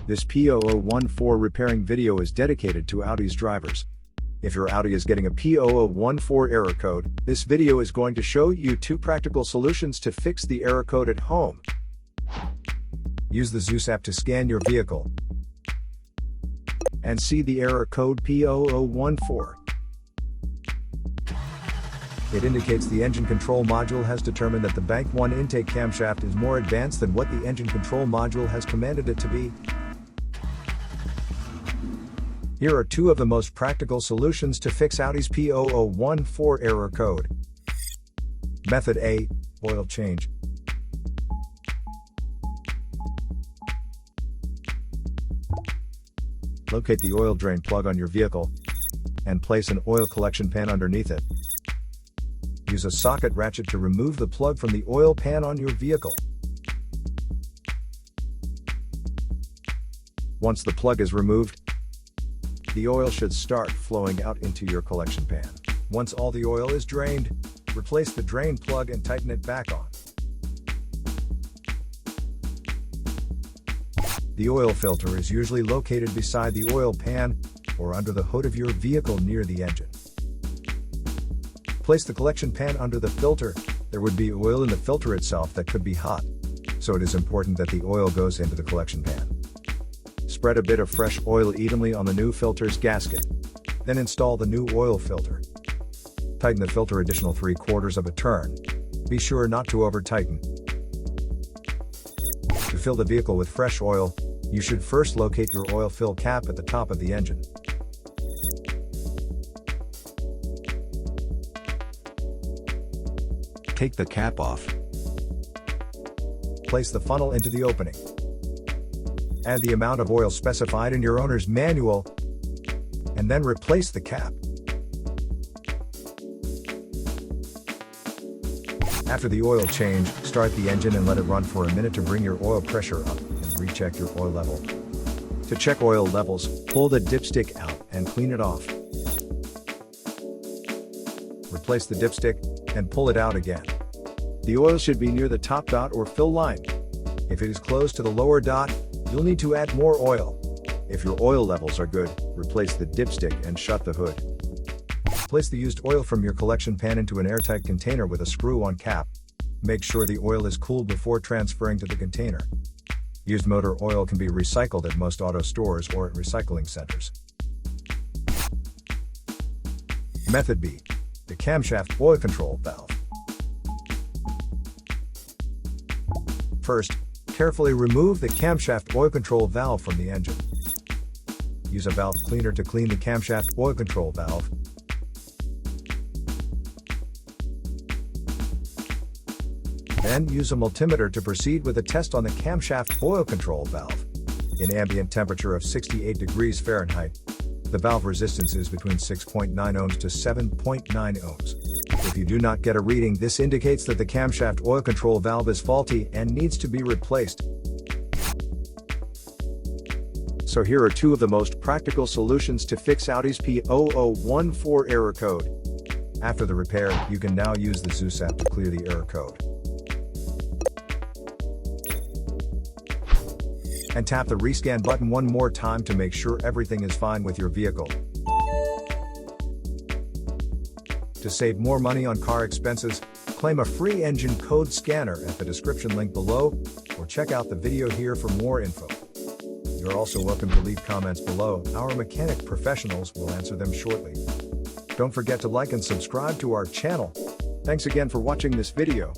This P0014 repairing video is dedicated to Audi's drivers. If your Audi is getting a P0014 error code, this video is going to show you 2 practical solutions to fix the error code at home. Use the Zeus app to scan your vehicle and see the error code P0014. It indicates the engine control module has determined that the Bank 1 intake camshaft is more advanced than what the engine control module has commanded it to be. Here are 2 of the most practical solutions to fix Audi's P0014 error code. Method A, oil change. Locate the oil drain plug on your vehicle and place an oil collection pan underneath it. Use a socket ratchet to remove the plug from the oil pan on your vehicle. Once the plug is removed, the oil should start flowing out into your collection pan. Once all the oil is drained, replace the drain plug and tighten it back on. The oil filter is usually located beside the oil pan or under the hood of your vehicle near the engine. Place the collection pan under the filter. There would be oil in the filter itself that could be hot, so it is important that the oil goes into the collection pan. Spread a bit of fresh oil evenly on the new filter's gasket. Then install the new oil filter. Tighten the filter additional 3/4 of a turn. Be sure not to over-tighten. To fill the vehicle with fresh oil, you should first locate your oil fill cap at the top of the engine. Take the cap off. Place the funnel into the opening. Add the amount of oil specified in your owner's manual, and then replace the cap. After the oil change, start the engine and let it run for a minute to bring your oil pressure up and recheck your oil level. To check oil levels, pull the dipstick out and clean it off. Replace the dipstick and pull it out again. The oil should be near the top dot or fill line. If it is close to the lower dot, you'll need to add more oil. If your oil levels are good, replace the dipstick and shut the hood. Place the used oil from your collection pan into an airtight container with a screw-on cap. Make sure the oil is cooled before transferring to the container. Used motor oil can be recycled at most auto stores or at recycling centers. Method B, the Camshaft Oil Control Valve. First, carefully remove the camshaft oil control valve from the engine. Use a valve cleaner to clean the camshaft oil control valve. Then use a multimeter to proceed with a test on the camshaft oil control valve. In ambient temperature of 68 degrees Fahrenheit, the valve resistance is between 6.9 ohms to 7.9 ohms. If you do not get a reading, this indicates that the camshaft oil control valve is faulty and needs to be replaced. So here are 2 of the most practical solutions to fix Audi's P0014 error code. After the repair, you can now use the Zeus app to clear the error code. And tap the rescan button one more time to make sure everything is fine with your vehicle. To save more money on car expenses, claim a free engine code scanner at the description link below, or check out the video here for more info. You're also welcome to leave comments below. Our mechanic professionals will answer them shortly. Don't forget to like and subscribe to our channel. Thanks again for watching this video.